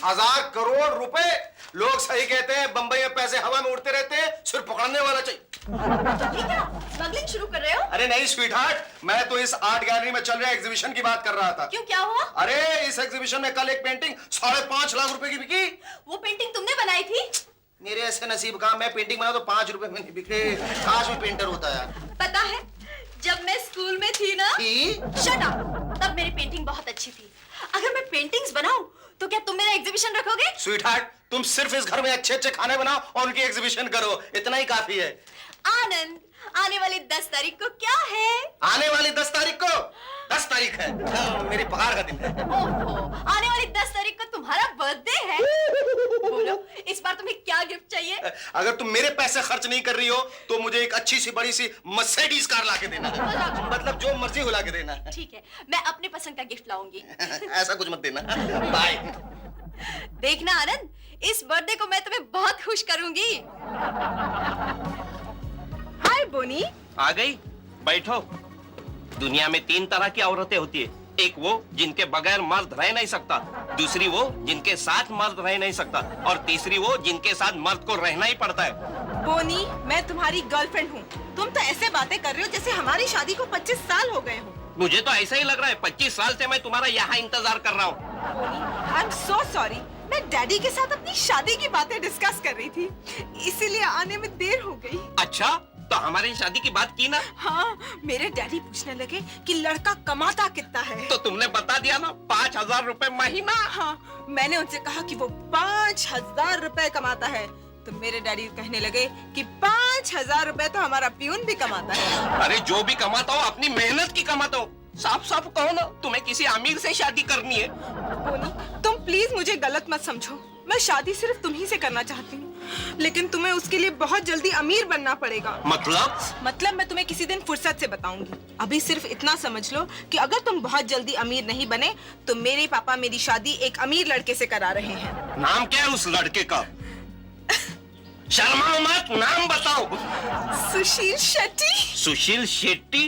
30,000 करोड़ रुपए। लोग सही कहते हैं, बंबई में पैसे हवा में उड़ते रहते हैं, सिर्फ पकड़ने वाला चाहिए। ये क्या स्मगलिंग शुरू कर रहे हो? अरे नहीं स्वीटहार्ट, मैं तो इस आर्ट गैलरी में चल रहे एग्जीबिशन की बात कर रहा था। क्यों, क्या हुआ? अरे इस एग्जीबिशन में कल एक पेंटिंग 5.5 लाख रुपए की बिकी। वो पेंटिंग तुमने बनाई थी? मेरे ऐसे नसीब का, मैं पेंटिंग बना तो 5 रुपए में नहीं बिके। काश भी पेंटर होता यार। पता है, जब मैं स्कूल में थी ना, शट अप, तब मेरी पेंटिंग बहुत अच्छी थी। अगर मैं पेंटिंग्स बनाऊं तो क्या तुम मेरा एग्जीबिशन रखोगे? स्वीटहार्ट, तुम सिर्फ इस घर में अच्छे अच्छे खाने बनाओ और उनकी एग्जीबिशन करो, इतना ही काफी है। आनंद, आने वाली 10 तारीख को क्या है? आने वाली 10 तारीख को 10 तारीख है, मेरी पगार का दिन है। ओहो, आने वाली 10 तारीख को तुम्हारा बर्थडे है। बोलो, इस बार तुम्हें क्या गिफ्ट चाहिए? अगर तुम मेरे पैसे खर्च नहीं कर रही हो तो मुझे एक अच्छी सी बड़ी सी मर्सिडीज कार लाके देना है। मतलब जो मर्जी हो लाके देना है। ठीक है, मैं अपने पसंद का गिफ्ट लाऊंगी। ऐसा कुछ मत देना। बाय। देखना आनंद, इस बर्थडे को मैं तुम्हें बहुत खुश करूंगी। हाय बोनी। आ गई, बैठो। दुनिया में 3 तरह की औरतें होती है। एक वो जिनके बगैर मर्द रह नहीं सकता, दूसरी वो जिनके साथ मर्द रह नहीं सकता, और तीसरी वो जिनके साथ मर्द को रहना ही पड़ता है। बोनी, मैं तुम्हारी गर्लफ्रेंड हूँ। तुम तो ऐसे बातें कर रहे हो जैसे हमारी शादी को 25 साल हो गए हो। मुझे तो ऐसा ही लग रहा है। 25 साल से मैं तुम्हारा यहाँ इंतजार कर रहा हूँ। बोनी, आई एम सो सॉरी। मैं डैडी के साथ अपनी शादी की बातें डिस्कस कर रही थी, इसीलिए आने में देर हो गई। अच्छा, तो हमारी शादी की बात की ना? हाँ, मेरे डैडी पूछने लगे कि लड़का कमाता कितना है। तो तुमने बता दिया ना, 5,000 रुपए महीना। हाँ, मैंने उनसे कहा कि वो 5,000 रुपए कमाता है, तो मेरे डैडी कहने लगे कि 5,000 रुपए तो हमारा पियून भी कमाता है। अरे जो भी कमाता हो अपनी मेहनत की कमाता हो। साफ साफ कहो ना, तुम्हें किसी अमीर से शादी करनी है। बोनी, तुम प्लीज मुझे गलत मत समझो। मैं शादी सिर्फ तुम्ही से करना चाहती हूँ, लेकिन तुम्हें उसके लिए बहुत जल्दी अमीर बनना पड़ेगा। मतलब मैं तुम्हें किसी दिन फुर्सत से बताऊंगी। अभी सिर्फ इतना समझ लो कि अगर तुम बहुत जल्दी अमीर नहीं बने तो मेरे पापा मेरी शादी एक अमीर लड़के से करा रहे हैं। नाम क्या है उस लड़के का? शर्माओ मत, नाम बताओ। सुशील शेट्टी। सुशील शेट्टी?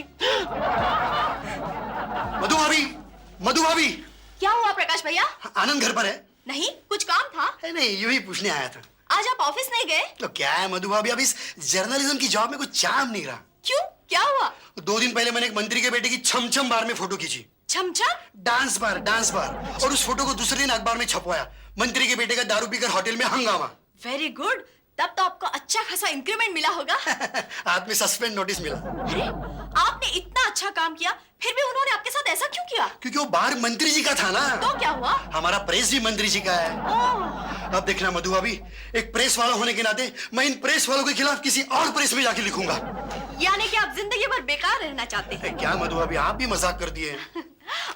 मधु भाभी, मधु भाभी। क्या हुआ प्रकाश भैया? आनंद घर पर है? नहीं, कुछ काम था? नहीं, यूं ही पूछने आया था। आज आप ऑफिस नहीं गए? तो क्या है मधु भाभी, अब इस जर्नलिज्म की जॉब में कुछ चार्म नहीं रहा। क्यों, क्या हुआ? 2 दिन पहले मैंने एक मंत्री के बेटे की छमछम बार में फोटो खींची। छमछम? Dance bar, dance bar. और उस फोटो को दूसरे दिन अखबार में छपवाया। मंत्री के बेटे का दारू पीकर होटल में हंगामा। वेरी गुड, तब तो आपको अच्छा खासा इंक्रीमेंट मिला होगा। हाथ में सस्पेंड नोटिस मिला। अरे, आपने इतना अच्छा काम किया, फिर भी उन्होंने आपके साथ ऐसा क्यों किया? क्योंकि वो बाहर मंत्री जी का था ना। तो क्या हुआ? हमारा प्रेस भी मंत्री जी का है। ओह। अब देखना मधु भाभी, एक प्रेस वाला होने के नाते मैं इन प्रेस वालों के खिलाफ किसी और प्रेस में जाके लिखूंगा। यानी कि आप जिंदगी भर बेकार रहना चाहते हैं? क्या मधु भाभी, आप भी मजाक कर दिए।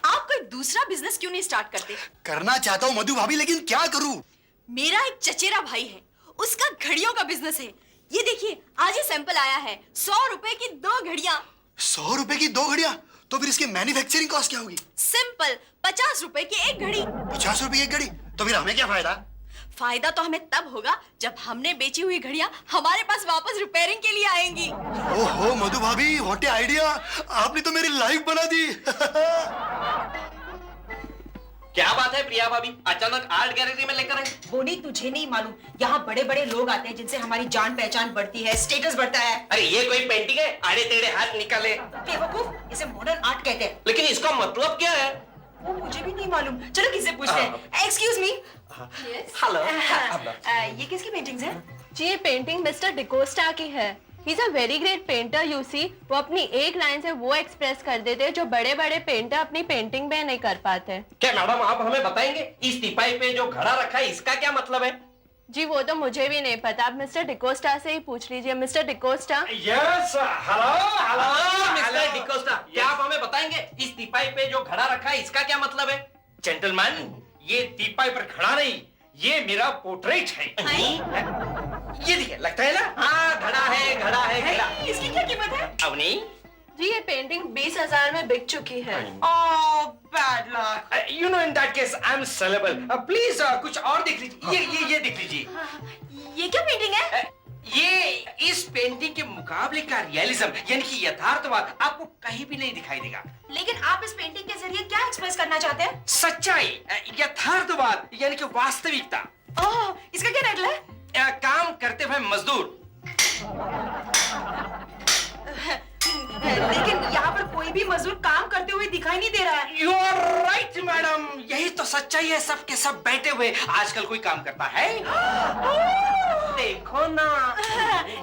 आप कोई दूसरा बिजनेस क्यों नहीं स्टार्ट करते? करना चाहता हूँ मधु भाभी, लेकिन क्या करूँ? मेरा एक चचेरा भाई है, उसका घड़ियों का बिजनेस है। ये देखिए, आज ही सैंपल आया है। 100 रुपए की 2 घड़ियां। 100 रुपए की 2 घड़ियां? तो फिर इसकी मैन्युफैक्चरिंग कॉस्ट क्या होगी? सिंपल, 50 रुपए की 1 घड़ी। 50 रुपए की 1 घड़ी? तो फिर हमें क्या फायदा? फायदा तो हमें तब होगा जब हमने बेची हुई घड़ियां हमारे पास वापस रिपेयरिंग के लिए आएंगी। ओहो मधु भाभी, व्हाट ए आइडिया! आपने तो मेरी लाइफ बना दी। क्या बात है प्रिया भाभी, अचानक आर्ट गैलरी में लेकर आए? बोनी, तुझे नहीं मालूम, यहाँ बड़े बड़े लोग आते हैं जिनसे हमारी जान पहचान बढ़ती है, स्टेटस बढ़ता है। अरे ये कोई पेंटिंग है? आड़े टेढ़े हाथ निकाले। बेवकूफ, इसे मॉडर्न आर्ट कहते हैं। लेकिन इसका मतलब क्या है? वो मुझे भी नहीं मालूम। चलो किससे पूछते हैं। Excuse me. हेलो। ये किसकी पेंटिंग्स है? जी, ये पेंटिंग मिस्टर डिकोस्टा की है। He is a very great painter. You see, वो अपनी एक लाइन से वो एक्सप्रेस कर देते हैं जो बड़े बड़े पेंटर अपनी पेंटिंग में नहीं कर पाते। क्या मैडम आप हमें बताएंगे, इस टिपाई पे जो घड़ा रखा है इसका क्या मतलब है? जी वो तो मुझे भी नहीं पता, आप मिस्टर डिकोस्टा से ही पूछ लीजिए। Mister D'Costa. Yes, hello hello mister D'Costa, क्या आप हमें बताएंगे इस टिपाई पे जो घड़ा रखा है इसका क्या मतलब है? जेंटलमैन, ये टीपाई पर खड़ा नहीं, ये मेरा पोर्ट्रेट है। ये देखिए, लगता है ना? हाँ, घड़ा है, घड़ा है, घड़ा। इसकी क्या कीमत है? अवनी जी, ये पेंटिंग 20,000 में बिक चुकी है। Oh, bad luck. You know, in that case I am saleable. Please कुछ और देख लीजिए। ये देख लीजिए। ये क्या पेंटिंग है? ये इस पेंटिंग के मुकाबले का रियलिज्म यानी कि यथार्थवाद आपको कहीं भी नहीं दिखाई देगा। लेकिन आप इस पेंटिंग के जरिए क्या एक्सप्रेस करना चाहते हैं? सच्चाई, यथार्थवाद यानी कि वास्तविकता। ओह, इसका क्या टाइटल है? काम करते हुए मजदूर। लेकिन यहाँ पर कोई भी मजदूर काम करते हुए दिखाई नहीं दे रहा है। यू आर राइट मैडम, यही तो सच्चाई है। सब के सब बैठे हुए। आजकल कोई काम करता है? देखो ना।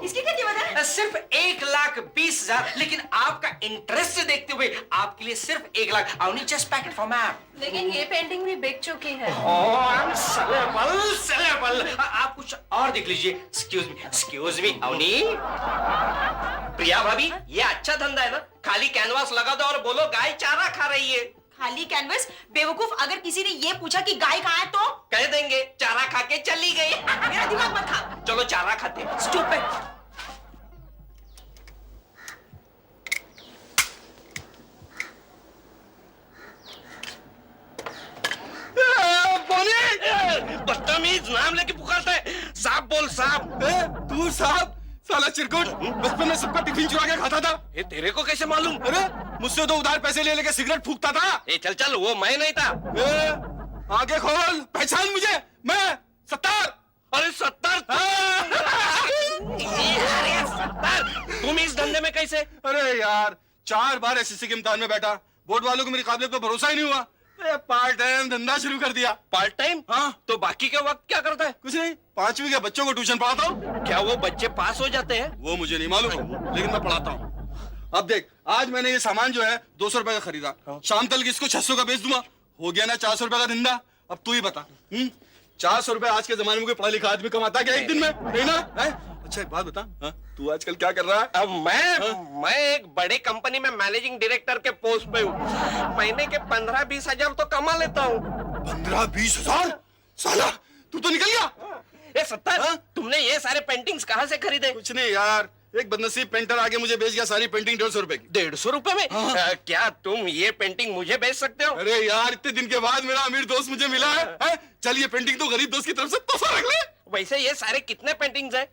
इसकी क्या कीमत है? सिर्फ 1,20,000। लेकिन आपका इंटरेस्ट देखते हुए आपके लिए सिर्फ 1,00,000। Only just packet for ma'am. लेकिन ये पेंटिंग भी बिक चुकी है। आप कुछ और देख लीजिए। Excuse me Avani. प्रिया भाभी, ये अच्छा धंधा है ना? खाली कैनवास लगा दो और बोलो गाय चारा खा रही है। खाली कैनवस? बेवकूफ, अगर किसी ने ये पूछा कि गाय कहाँ है तो कह देंगे चारा खा के चली गई। मेरा दिमाग मत खा। चलो चारा खाते हैं। स्टूपिड। बदतमीज, नाम लेके पुकारता है। साहब बोल साहब। तू साहब साला चिरकुट, बचपन में सबका टिफिन चुरा के खाता था। ये तेरे को कैसे मालूम? अरे मुझसे तो उधार पैसे ले लेके सिगरेट फूकता था। ए चल चल, वो मैं नहीं था। आगे खोल, पहचान मुझे, मैं सत्तार। अरे 70। अरे 70, तुम इस धंधे में कैसे? अरे यार 4 बार एसएससी के इम्तिहान में बैठा, बोर्ड वालों को मेरी काबिलियत पर भरोसा ही नहीं हुआ। पार्ट टाइम धंधा शुरू कर दिया। Part time? हाँ। तो बाकी के वक्त क्या करता है? कुछ नहीं, 5वीं के बच्चों को ट्यूशन पढ़ाता हूँ। क्या वो बच्चे पास हो जाते हैं? वो मुझे नहीं मालूम, लेकिन मैं पढ़ाता हूँ। अब देख, आज मैंने ये सामान जो है 200 रुपए का खरीदा, शाम तक इसको 600 का बेच दूंगा। हो गया ना 400 रुपए का धंधा। अब तू ही बता, 400 रुपए आज के जमाने में कोई पढ़ा लिखा आदमी कमाता क्या एक दिन में? नहीं ना? है? अच्छा एक बात बता, तू आजकल क्या कर रहा है? अब मैं एक बड़े कंपनी में मैनेजिंग डायरेक्टर के पोस्ट पे हूँ। महीने के 15-20 हजार तो कमा लेता हूँ। 15-20 हजार? साला तू तो निकल गया। ए 70, तुमने ये सारे पेंटिंग्स कहाँ से खरीदे? कुछ नहीं यार, एक बदनसीब पेंटर आके मुझे बेच गया सारी पेंटिंग 150 रुपए की। 150 रुपए में? क्या तुम ये पेंटिंग मुझे बेच सकते हो? अरे यार, इतने दिन के बाद मेरा अमीर दोस्त मुझे मिला है? चल ये पेंटिंग तो गरीब दोस्त की तरफ से तोहफा रख ले। वैसे ये सारे कितने पेंटिंग्स हैं?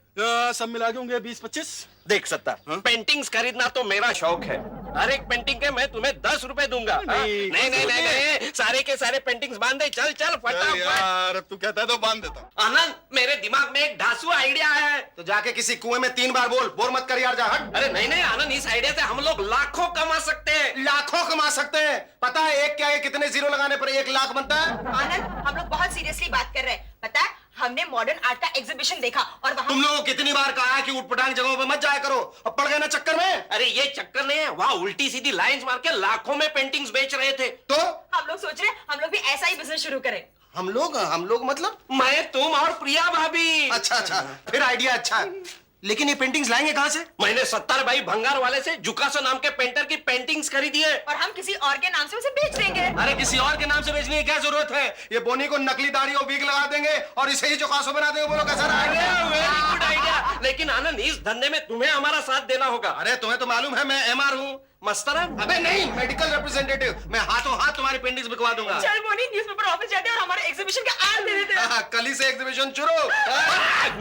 सब मिला के होंगे 20-25। देख सकता, पेंटिंग्स खरीदना तो मेरा शौक है। हर एक पेंटिंग के मैं तुम्हें 10 रुपए दूंगा। नहीं, सारे के सारे पेंटिंग्स बांध दे। चल चल फटाफट। यार अब तू कहता है तो बांध देता हूँ। आनंद, मेरे दिमाग में एक धांसू आइडिया है। तो जाके किसी कुएं में 3 बार बोल, बोर मत कर यार, जा हट। अरे नहीं आनंद, इस आइडिया से हम लोग लाखों कमा सकते हैं। लाखों कमा सकते हैं। पता है एक क्या है, कितने जीरो लगाने पर 1 लाख बनता है? आनंद, हम लोग बहुत सीरियसली बात कर रहे हैं। पता है, हमने मॉडर्न आर्ट का एग्जीबिशन देखा और वहाँ तुम लोगों को कितनी बार कहा है कि उटपटांग जगहों पे मत जाया करो, अब पड़ गए ना चक्कर में। अरे ये चक्कर नहीं है, वहाँ उल्टी सीधी लाइंस मार के लाखों में पेंटिंग्स बेच रहे थे। तो हम लोग सोच रहे हैं हम लोग भी ऐसा ही बिजनेस शुरू करें। हम लोग मतलब? मैं, तुम और प्रिया भाभी। अच्छा, फिर आइडिया अच्छा है। लेकिन ये पेंटिंग्स लाएंगे कहाँ से? मैंने 70 भाई भंगार वाले से जुकासो नाम के पेंटर की पेंटिंग्स खरीदी है। और हम किसी और के नाम से उसे बेच देंगे। अरे किसी और के नाम से बेचने की क्या जरूरत है? ये बोनी को नकली दाढ़ी और वीक लगा देंगे और इसे ही जुकासो बना देंगे। बोलो कैसा रहेगा? Very good idea. लेकिन आनंद, इस धंधे में तुम्हें हमारा साथ देना होगा। अरे तुम्हें तो मालूम है मैं एमआर हूँ। मस्तरम? अबे नहीं, मेडिकल रिप्रेजेंटेटिव। मैं हाथों हाथ तुम्हारी पेंटिंग्स बिकवा दूंगा। चल बोनी, न्यूज़पेपर ऑफिस जाते हैं और हमारे एग्जीबिशन का एड दे देते हैं। कल ही से एग्जीबिशन शुरू।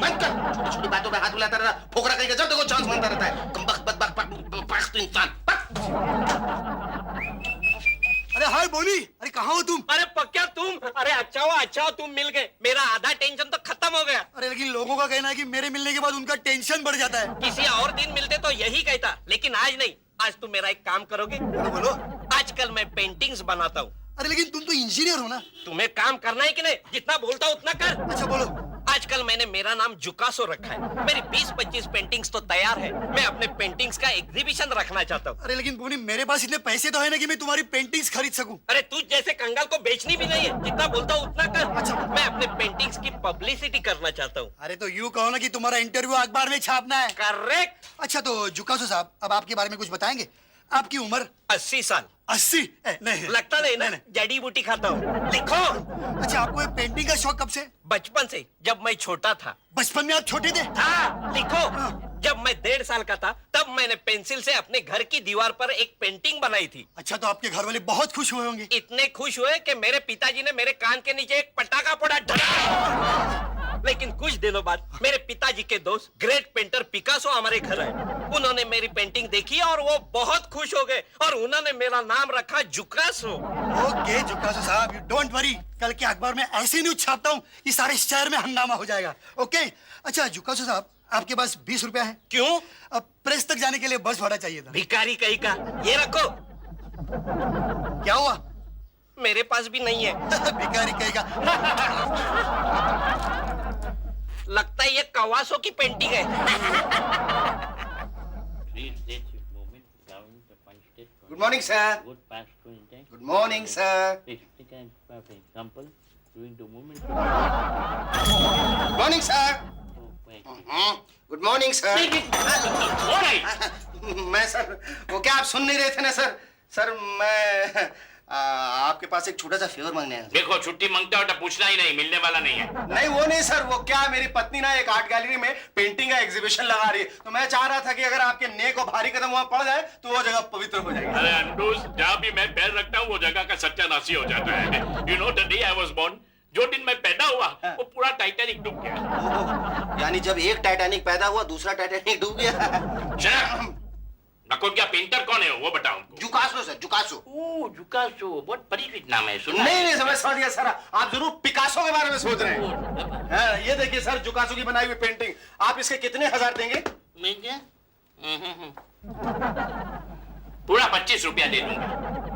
मत कर, छोटी छोटी बातों पे हाथ बुलाता रहता, फोकरा कहीं जब देखो चांस मांगता रहता है। कमबख्त इंसान। अरे हाय बोनी, अरे कहाँ हो तुम? अरे पक्का तुम? अरे अच्छा हुआ तुम मिल गए। मेरा आधा टेंशन तो खत्म हो गया। अरे लेकिन लोगों का कहना है कि मेरे मिलने के बाद उनका टेंशन बढ़ जाता है। किसी और दिन मिलते तो यही कहता, लेकिन आज नहीं। आज तुम मेरा एक काम करोगे? बोलो। आजकल मैं पेंटिंग्स बनाता हूँ। अरे लेकिन तुम तो इंजीनियर हो ना। तुम्हें काम करना है कि नहीं? जितना बोलता हूँ उतना कर। अच्छा बोलो। आजकल मैंने मेरा नाम जुकासो रखा है। मेरी 20-25 पेंटिंग्स तो तैयार है। मैं अपने पेंटिंग्स का एग्जीबिशन रखना चाहता हूँ। अरे लेकिन बोनी, मेरे पास इतने पैसे तो है ना कि मैं तुम्हारी पेंटिंग्स खरीद सकूं। अरे तुझ जैसे कंगाल को बेचनी भी नहीं है। जितना बोलता हूँ उतना कर। अच्छा। मैं अपने पेंटिंग्स की पब्लिसिटी करना चाहता हूँ। अरे तो यूँ कहो ना कि तुम्हारा इंटरव्यू अखबार में छापना है। करेक्ट। अच्छा तो जुकासो साहब, अब आपके बारे में कुछ बताएंगे? आपकी उम्र? 80 साल। 80? नहीं लगता नहीं ना? जड़ी बूटी खाता हूँ। लिखो। अच्छा, आपको ये पेंटिंग का शौक कब से? बचपन से, जब मैं छोटा था। बचपन में आप छोटे थे? हाँ, लिखो। जब मैं 1.5 साल का था तब मैंने पेंसिल से अपने घर की दीवार पर एक पेंटिंग बनाई थी। अच्छा, तो आपके घर वाले बहुत खुश हुए होंगे। इतने खुश हुए कि मेरे पिताजी ने मेरे कान के नीचे एक पटाखा फोड़ा। लेकिन कुछ दिनों बाद मेरे पिताजी के दोस्त ग्रेट पेंटर पिकासो हमारे घर आए। उन्होंने मेरी पेंटिंग देखी और वो बहुत खुश हो गए और उन्होंने मेरा नाम रखा जुकासो। ओके जुकासो साहब, यू डोंट वरी, कल के अखबार में ऐसी न्यूज छापता हूँ कि सारे शहर में हंगामा हो जाएगा। ओके अच्छा जुकासो साहब, आपके पास 20 रुपया है? क्यों? अब प्रेस तक जाने के लिए बस भाड़ा चाहिए था। भिखारी कहीं का, ये रखो। क्या हुआ? मेरे पास भी नहीं है। भिखारी कहेगा। लगता है ये कवासो की पेंटिंग है। Good morning sir. Good morning sir. Good morning sir. Good morning sir. मैं सर, वो क्या आप सुन नहीं रहे थे ना सर? सर मैं आपके पास एक छोटा सा फेवर मांगने आया। देखो छुट्टी मांगते हो तो पूछना ही नहीं, मिलने वाला नहीं है। नहीं वो नहीं सर, वो क्या मेरी पत्नी ना एक आर्ट गैलरी में पेंटिंग का एग्जीबिशन लगा रही है, तो मैं चाह रहा था कि अगर आपके नेक और भारी कदम वहां पड़ जाए तो वो जगह पवित्र हो जाएगी। अरे अंडूस, जहाँ भी मैं पैर रखता हूँ वो जगह का सत्यानाशी हो जाता है। You know the day I was born, जो दिन मैं पैदा हुआ वो पूरा टाइटैनिक डूब गया। यानी जब एक टाइटैनिक पैदा हुआ दूसरा टाइटैनिक डूब गया। नकोटिया पेंटर कौन है वो बताओ हमको। जुकासो सर, जुकासो। ओह जुकासो, बहुत परिचित नाम है, सुना नहीं है। नहीं समझ दिया सर, आप जरूर पिकासो के बारे में सोच रहे हैं। हाँ, ये देखिए सर, जुकासो की बनाई हुई पेंटिंग, आप इसके कितने हजार देंगे? पूरा 25 रुपया दे दूंगा।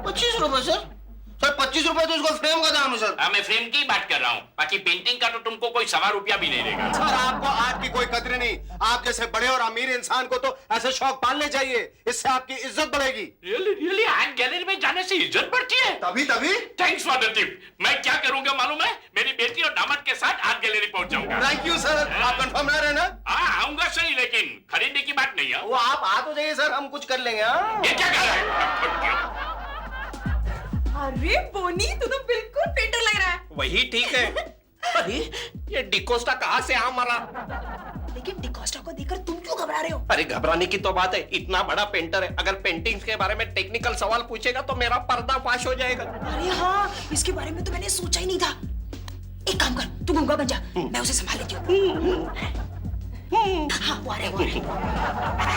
25 रुपए सर? सर 25 रुपए तो इसको फ्रेम का दाम है सर। हाँ मैं फ्रेम की बात कर रहा हूँ, बाकी पेंटिंग का तो तुमको कोई 1.25 रुपया भी नहीं देगा। सर आपको आर्ट की कोई कदर नहीं, आप जैसे बड़े और अमीर इंसान को तो ऐसे शौक पालने चाहिए, इससे आपकी इज्जत बढ़ेगी। रियली रियली आर्ट गैलरी में जाने से इज्जत बढ़ती है? तभी तभी। Thanks for the tip. मैं क्या करूंगा मालूम है? मेरी बेटी और दामाद के साथ आर्ट गैलरी पहुंच जाऊंगा। थैंक यू सर, आप कंफर्म रह रहे हैं ना? हाँ आऊंगा सही, लेकिन खरीदने की बात नहीं है। वो आप आ तो जाइए सर, हम कुछ कर लेंगे। हाँ? ये क्या कर रहा है? अरे बोनी, तू तो बिल्कुल पेंटर लग रहा है। वही ठीक है। अरे ये डिकोस्टा कहाँ से आ मारा? लेकिन डिकोस्टा को देखकर तुम क्यों घबरा रहे हो? अरे घबराने की तो बात है, इतना बड़ा पेंटर है, अगर पेंटिंग्स के बारे में टेक्निकल सवाल पूछेगा तो मेरा पर्दाफाश हो जाएगा। अरे हाँ, इसके बारे में तो मैंने सोचा ही नहीं था। एक काम कर, तू गंगा बन जा, मैं उसे संभाल लेती हूँ। हाँ, वो आ रहे, वो आ रहे।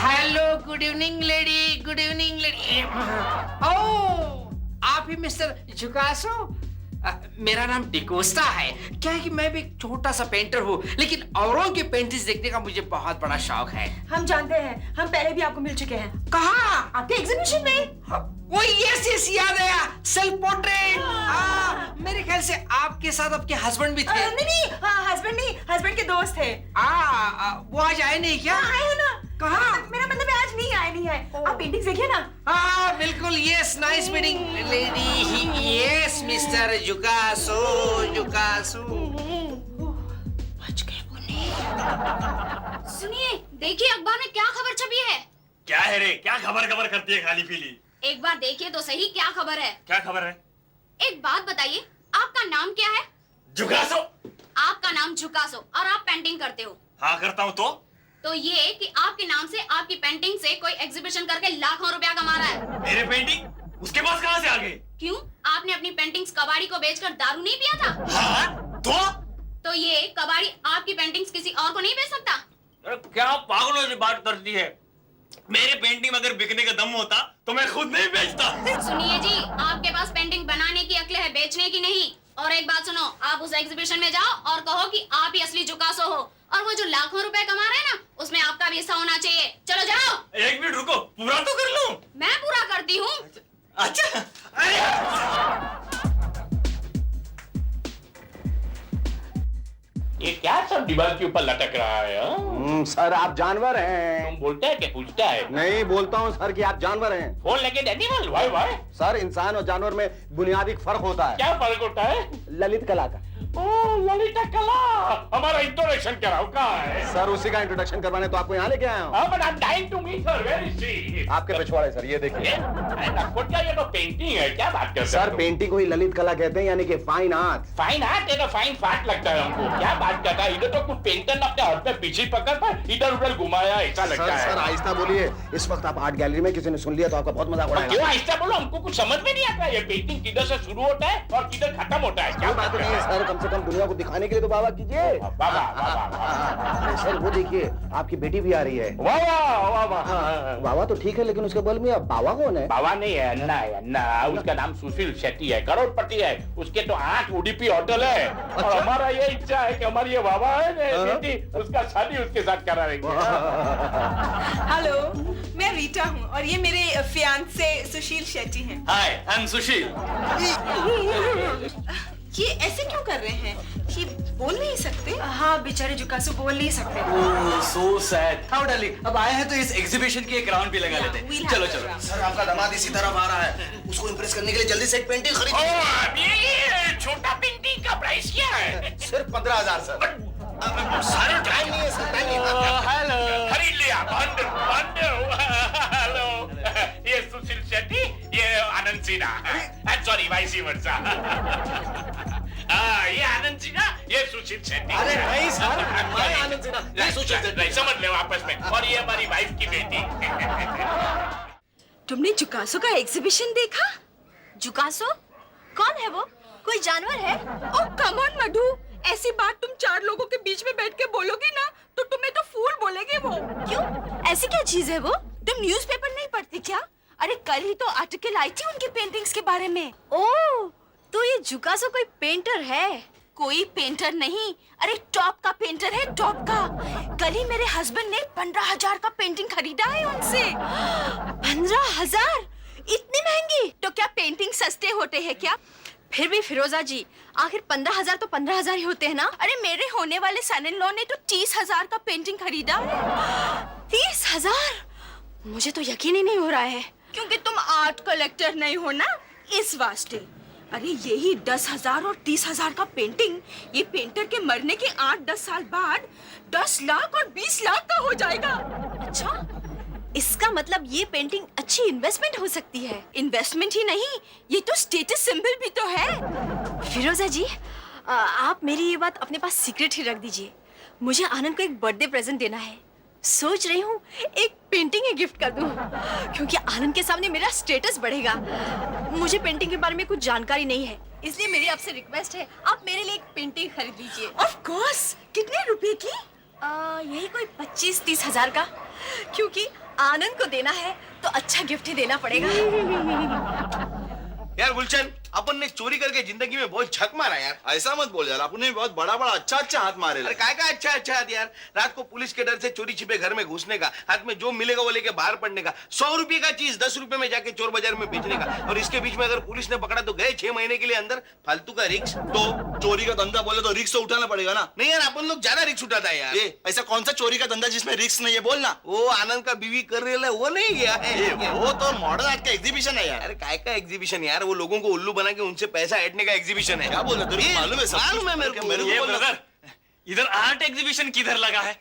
Hello, good evening lady, good evening lady. Oh, आप ही मिस्टर जुकासो? मेरा नाम डिकोस्टा है। क्या है कि मैं भी एक छोटा सा पेंटर हूँ, लेकिन औरों की पेंटिंग्स देखने का मुझे बहुत बड़ा शौक है। हम जानते हैं, हम पहले भी आपको मिल चुके हैं। कहाँ? आपके एग्जीबिशन में। वो यस याद आया, सेल्फ पोर्ट्रेट। मेरे ख्याल से आपके साथ आपके हस्बैंड भी थे। नहीं, हस्बैंड नहीं, हस्बैंड के दोस्त थे। वो आज आए नहीं क्या? आए हैं ना। कहाँ? मेरा मतलब है आज नहीं आए। आप पेंटिंग्स देखिए ना। हाँ बिल्कुल, yes, nice meeting lady. Yes mister जुकासो, जुकासो। बच गए वो नहीं। सुनिए, देखिए अखबार में क्या खबर छपी है। क्या है रे? क्या खबर करती है खाली पीली? एक बार देखिए तो सही क्या खबर है। क्या खबर है? एक बात बताइए, आपका नाम क्या है? जुकासो। आपका नाम जुकासो और आप पेंटिंग करते हो? हाँ करता हूँ। तो ये कि आपके नाम से, आपकी पेंटिंग से कोई एग्जीबिशन करके लाखों रुपया कमा रहा है। मेरे पेंटिंग उसके पास कहाँ से आ गए? क्यों, आपने अपनी पेंटिंग्स कबाड़ी को बेचकर दारू नहीं पिया था? हाँ? तो ये कबाड़ी आपकी पेंटिंग्स किसी और को नहीं बेच सकता? क्या पागलों से बात करती है? मेरे पेंटिंग अगर बिकने का दम होता तो मैं खुद नहीं बेचता। सुनिए जी, आपके पास पेंटिंग बनाने की अक्ल है, बेचने की नहीं। और एक बात सुनो, आप उस एग्जीबिशन में जाओ और कहो कि आप ही असली जुकासो हो, और वो जो लाखों रुपए कमा रहे हैं ना, उसमें आपका भी हिस्सा होना चाहिए। चलो जाओ। एक मिनट रुको, पूरा तो कर लूं। मैं पूरा करती हूँ। अच्छा, अरे ये क्या सब दीवार के ऊपर लटक रहा है? सर आप जानवर हैं। तुम बोलता है क्या पूछता है? नहीं बोलता हूँ सर कि आप जानवर हैं। फोन लेके एनिमल, वाई सर इंसान और जानवर में बुनियादी फर्क होता है। क्या फर्क होता है? ललित कला का। ओह ललिता कला, हमारा इंट्रोडक्शन कराओ। कहाँ है? सर उसी का इंट्रोडक्शन करवाने तो आपको यहाँ लेके आया हूँ। But I am dying to meet sir, where is she? आपके पिछवाड़े सर, ये देखिए। क्या ये तो पेंटिंग है, क्या बात करते सर पेंटिंग को ही ललित कला कहते हैं, यानी कि फाइन आर्ट। फाइन आर्ट है तो फाइन फाट लगता है हमको। क्या बात करता है? इधर तो कुछ पेंटर ने अपने हाथ में पीछे पकड़ कर इधर उधर घुमाया, ऐसा लगता है। सर आहिस्ता बोलिए, इस वक्त आप आर्ट गैलरी में, किसी ने सुन लिया तो आपका बहुत मजाक उड़ाएगा। क्यों आहिस्ता बोलो? हमको कुछ समझ में नहीं आता ये पेंटिंग किधर से शुरू होता है और किधर खत्म होता है। क्या बात नहीं है सर, कम से से कम दुनिया को दिखाने के लिए तो वाह वाह कीजिए। अरे सर वो देखिए आपकी बेटी भी आ रही है। वाह वाह तो ठीक है, लेकिन उसके बगल में बाबा कौन है? बाबा नहीं है, अन्ना है, अन्ना। उसका नाम सुशील शेट्टी है, करोड़पति है। उसके तो 8 उडुपी होटल है। और हमारा ये इच्छा है कि हमारी ये बाबा है बेटी, उसका शादी उसके साथ करा देंगे। हेलो, मैं रीटा हूँ और ये मेरे फियांसे सुशील शेट्टी हैं। हाय, आई एम सुशील। ये ऐसे क्यों कर रहे हैं? ये बोल नहीं सकते? हाँ बेचारे जुकासो बोल नहीं सकते। So sad. हाउ डार्लिंग, अब आए हैं तो इस एग्जीबिशन की एक राउंड भी लगा लेते हैं। चलो चलो। सर आपका दामाद इसी तरफ आ रहा है, उसको इम्प्रेस करने के लिए जल्दी से एक पेंटिंग खरीद। ये छोटा पेंटिंग का प्राइस क्या है? सिर्फ 15,000 सर। सारे टाइम नहीं है सर, टाइम नहीं है। हेलो, खरीद लिया। बंद बंद। हेलो, ये सुशील शेट्टी, ये Anand Sinha. Sorry, vice versa. ये आनंद सिन्हा, ये सुशील शेट्टी। अरे नहीं सर, मैं आनंद सिन्हा, नहीं सुशील शेट्टी। नहीं, समझ लो आपस में। और ये हमारी वाइफ की बेटी। तुमने जुकासो का एग्जीबिशन देखा? जुकासो? कौन है वो? कोई जानवर है? ओह कम ऑन मधु, ऐसी बात तुम 4 लोगों के बीच में बैठ के बोलोगी ना तो तुम्हें तो फूल बोलेंगे वो। क्यों? ऐसी क्या चीज है वो? तुम न्यूज़पेपर नहीं पढ़ती क्या? अरे कल ही तो आर्टिकल आई थी उनकी पेंटिंग्स के बारे में। ओह, तो ये जुकासो कोई पेंटर है? कोई पेंटर नहीं, अरे टॉप का पेंटर है, टॉप का। कल ही मेरे हस्बैंड ने 15,000 का पेंटिंग खरीदा है उनसे। 15,000? इतनी महंगी? तो क्या पेंटिंग सस्ते होते हैं क्या? फिर भी फिरोजा जी, आखिर 15,000 तो 15,000 ही होते हैं ना? अरे मेरे होने वाले सन इन लॉ ने तो 30,000 का पेंटिंग खरीदा है। 30,000? मुझे तो यकीन ही नहीं हो रहा है। क्योंकि तुम आर्ट कलेक्टर नहीं हो ना, इस वास्ते। अरे यही 10,000 और 30,000 का पेंटिंग ये पेंटर के मरने के 8-10 साल बाद 10 लाख और 20 लाख का हो जाएगा। अच्छा, इसका मतलब ये पेंटिंग अच्छी इन्वेस्टमेंट हो सकती है। इन्वेस्टमेंट ही नहीं, ये तो स्टेटस सिंबल भी तो है। फिरोजा जी, आप मेरी ये बात अपने पास सीक्रेट ही रख दीजिए। मुझे आनंद को एक बर्थडे प्रेजेंट देना है। सोच रही हूँ एक पेंटिंग ही गिफ्ट कर दूँ, क्योंकि आनंद के सामने मेरा स्टेटस बढ़ेगा। मुझे पेंटिंग के बारे में कुछ जानकारी नहीं है, इसलिए मेरी आपसे रिक्वेस्ट है, आप मेरे लिए एक पेंटिंग खरीद लीजिए। Of course. कितने रुपए की? यही कोई 25-30 हजार का, क्योंकि आनंद को देना है तो अच्छा गिफ्ट ही देना पड़ेगा। यार गुलशन, अपन ने चोरी करके जिंदगी में बहुत झक मारा यार। ऐसा मत बोल यार, अपने बहुत बड़ा बड़ा अच्छा हाथ मारे। अरे काय का अच्छा हाथ यार। रात को पुलिस के डर से चोरी छिपे घर में घुसने का, हाथ में जो मिलेगा वो लेके बाहर पड़ने का, 100 रुपए का चीज 10 रुपए में जाके चोर बाजार में बेचने का। और इसके बीच में अगर पुलिस ने पकड़ा तो गए 6 महीने के लिए अंदर। फालतू का रिक्स। तो चोरी का धंधा बोले तो रिक्स तो उठाना पड़ेगा ना। नहीं यार, अपन लोग ज्यादा रिक्स उठाता है यार। ऐसा कौन सा चोरी का धंधा जिसमें रिक्स नहीं है, बोलना। वो आनंद का बीवी कर रही है, वो नहीं गया है। वो तो मॉडर्न आर्ट का एग्जीबिशन है यार। अरे काय का एग्जीबिशन यार, वो लोगों को उल्लू बना के उनसे पैसा ऐंठने का एग्जीबिशन है। क्या बोल रहे हो? मालूम है सब? मालूम है मेरे को ब्रदर, इधर आर्ट एग्जीबिशन किधर लगा है?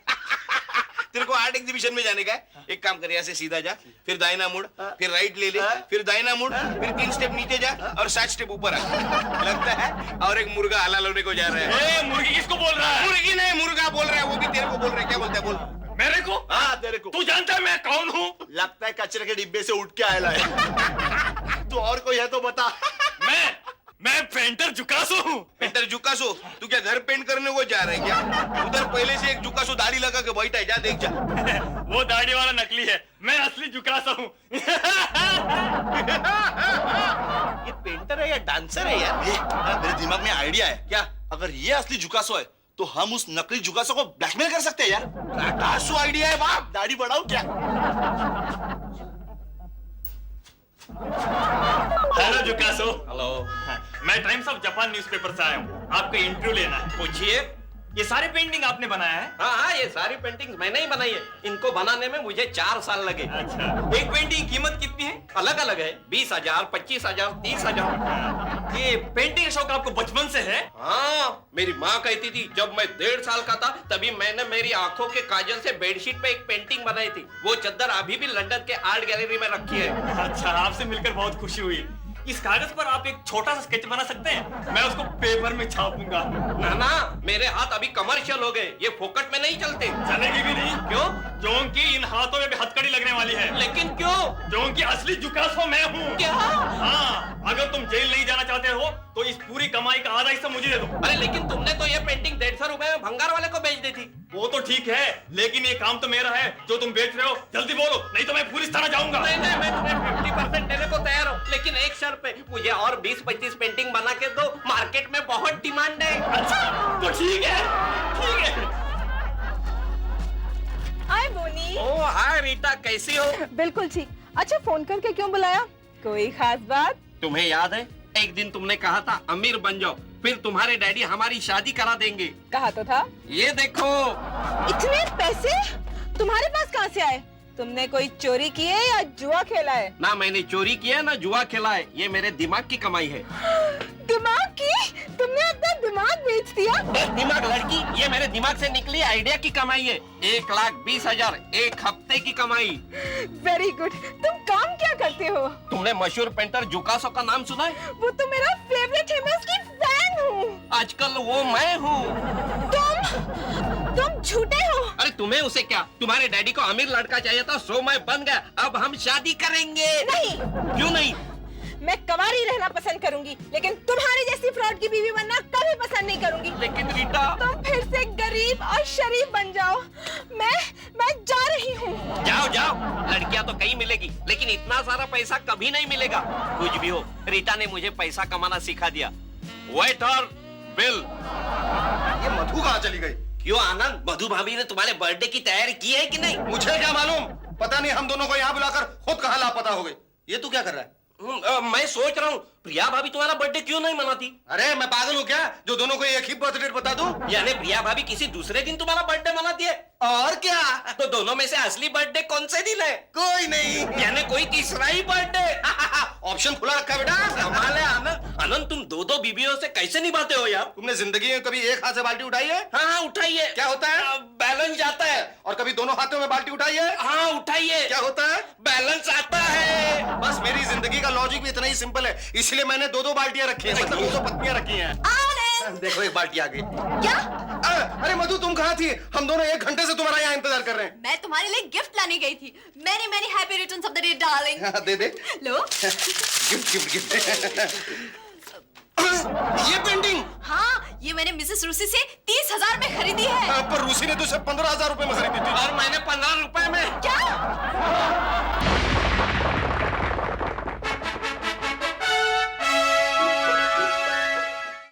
तेरे को आर्ट एग्जीबिशन में जाने का है? एक काम कर, यहाँ से सीधा जा, फिर दाहिना मुड़, फिर राइट ले ले, फिर दाहिना मुड़, फिर 3 स्टेप नीचे जा और 7 स्टेप ऊपर आ। लगता है और एक मुर्गा हलाल होने को जा रहा है। मुर्गी किसको बोल रहा है? मुर्गी नहीं, मुर्गा बोल रहा है। वो भी तेरे को बोल रहा है। क्या बोलता है? बोल। मेरे को? हाँ तेरे को। तू जानता है मैं कौन हूँ? लगता है कचरे के डिब्बे से उठ के आया है। तू और कोई है तो बता। मैं पेंटर जुकासो हूँ। पेंटर जुकासो? तू क्या घर पेंट करने को जा रहा है क्या? उधर पहले से एक जुकासो दाढ़ी लगा के बैठा है, जा देख जा। वो दाढ़ी वाला नकली है, मैं असली जुकासो हूँ। ये पेंटर है या डांसर है यार? मेरे दिमाग में आइडिया है। क्या? अगर ये असली जुकासो है तो हम उस नकली जुकासो को ब्लैकमेल कर सकते हैं यार। डांसो आइडिया है बाप। दाढ़ी बढ़ाओ क्या? हेलो जुकासो। हेलो। मैं टाइम्स ऑफ जापान न्यूज़पेपर से आया हूँ, आपका इंटरव्यू लेना है। पूछिए। ये सारे पेंटिंग आपने बनाया है? हाँ, ये सारी पेंटिंग्स मैंने ही बनाई है। इनको बनाने में मुझे 4 साल लगे। अच्छा। एक पेंटिंग की कीमत कितनी है? अलग अलग है, 20,000, 25,000, 30,000। ये पेंटिंग शौक आपको बचपन से है? हाँ, मेरी माँ कहती थी जब मैं 1.5 साल का था तभी मैंने मेरी आंखों के काजल से बेडशीट पे एक पेंटिंग बनाई थी। वो चद्दर अभी भी लंदन के आर्ट गैलरी में रखी है। अच्छा, आपसे मिलकर बहुत खुशी हुई। इस कागज पर आप एक छोटा सा स्केच बना सकते हैं? मैं उसको पेपर में छापूंगा। ना ना, मेरे हाथ अभी कमर्शियल हो गए, ये फोकट में नहीं चलते। चलेगी भी नहीं। क्यों? क्योंकि इन हाथों में भी हथकड़ी लगने वाली है। लेकिन क्यों? क्योंकि असली जुकासो मैं हूँ। क्या? हाँ, अगर तुम जेल नहीं जाना चाहते हो तो इस पूरी कमाई का आधा हिस्सा मुझे दे दो। अरे लेकिन तुमने तो ये पेंटिंग 150 रुपए में भंगार वाले को बेच दी थी। वो तो ठीक है, लेकिन ये काम तो मेरा है जो तुम बेच रहे हो। जल्दी बोलो, नहीं तो मैं पुलिस थाना जाऊंगा। नहीं नहीं, मैं तुम्हें 50% देने को तैयार हूँ, लेकिन एक शर्त पे, मुझे और 20-25 पेंटिंग बना के दो। मार्केट में बहुत डिमांड है। अच्छा तो ठीक है, ठीक है। हाय बोनी। ओ हाय रीटा, कैसी हो? बिल्कुल ठीक। अच्छा फोन करके क्यों बुलाया? कोई खास बात? तुम्हें याद है एक दिन तुमने कहा था अमीर बन जाओ, फिर तुम्हारे डैडी हमारी शादी करा देंगे। कहा तो था। ये देखो। इतने पैसे तुम्हारे पास कहाँ से आए? तुमने कोई चोरी की है या जुआ खेला है? ना मैंने चोरी किया ना जुआ खेला है, ये मेरे दिमाग की कमाई है। दिमाग की? तुमने अपना दिमाग बेच दिया? दिमाग लड़की, ये मेरे दिमाग से निकली आइडिया की कमाई है। 1,20,000 एक हफ्ते की कमाई। Very good. तुम काम क्या करते हो? तुमने मशहूर पेंटर जुकासो का नाम सुना है? वो तो मेरा फेवरेट है, मैं उसकी फैन हूँ। आजकल वो मैं हूँ। तुम झूठे हो। अरे तुम्हें उसे क्या, तुम्हारे डैडी को अमीर लड़का चाहिए था, सो मैं बन गया। अब हम शादी करेंगे। नहीं। क्यों नहीं? मैं कुंवारी रहना पसंद करूंगी, लेकिन तुम्हारी जैसी फ्रॉड की बीवी बनना कभी पसंद नहीं करूंगी। लेकिन रीटा, तुम फिर से गरीब और शरीफ बन जाओ। मैं जा रही हूँ। जाओ जाओ, लड़कियां तो कहीं मिलेगी, लेकिन इतना सारा पैसा कभी नहीं मिलेगा। कुछ भी हो, रीटा ने मुझे पैसा कमाना सिखा दिया। Waiter, bill. ये मधु कहाँ चली गई? क्यों आनंद, मधु भाभी ने तुम्हारे बर्थडे की तैयारी की है कि नहीं? मुझे क्या मालूम, पता नहीं हम दोनों को यहाँ बुलाकर खुद कहाँ लापता हो गई। ये तू क्या कर रहा है? मैं सोच रहा हूँ प्रिया भाभी तुम्हारा बर्थडे क्यों नहीं मनाती? अरे मैं पागल हूँ क्या जो दोनों को एक ही बर्थडे बता दूं? यानी प्रिया भाभी किसी दूसरे दिन तुम्हारा बर्थडे मनाती है? और क्या? तो दोनों में से असली बर्थडे कौन से दिन है? कोई नहीं। यानी कोई तीसरा ही बर्थडे। ऑप्शन खुला रखा है बेटा। कमाल है आनंद। आनंद, तुम दो बीवियों से कैसे निभाते हो यार? तुमने जिंदगी में कभी एक हाथ से बाल्टी उठाई है? हाँ उठाइए। क्या होता है? बैलेंस जाता है। और कभी दोनों हाथों में बाल्टी उठाई है? हाँ उठाइए। क्या होता है? बैलेंस आता है। बस मेरी जिंदगी का लॉजिक भी इतना ही सिंपल है, इसलिए मैंने दो बाल्टियां रखी है, मतलब 2 पत्नियां रखी हैं। देखो एक बाल्टी आ गई। क्या? अरे मधु तुम कहाँ थी? हम दोनों 1 घंटे से तुम्हारा यहाँ इंतजार कर रहे हैं। मैं तुम्हारे लिए गिफ्ट लाने गई थी। Many happy returns of the day darling. They they. Low. Gift. ये पेंटिंग? हाँ, ये मैंने मिसेस रूसी से 30,000 में खरीदी है। पर रूसी ने तो सिर्फ 15,000 रुपए में खरीदी थी। और मैंने 15 रुपए में। क्या?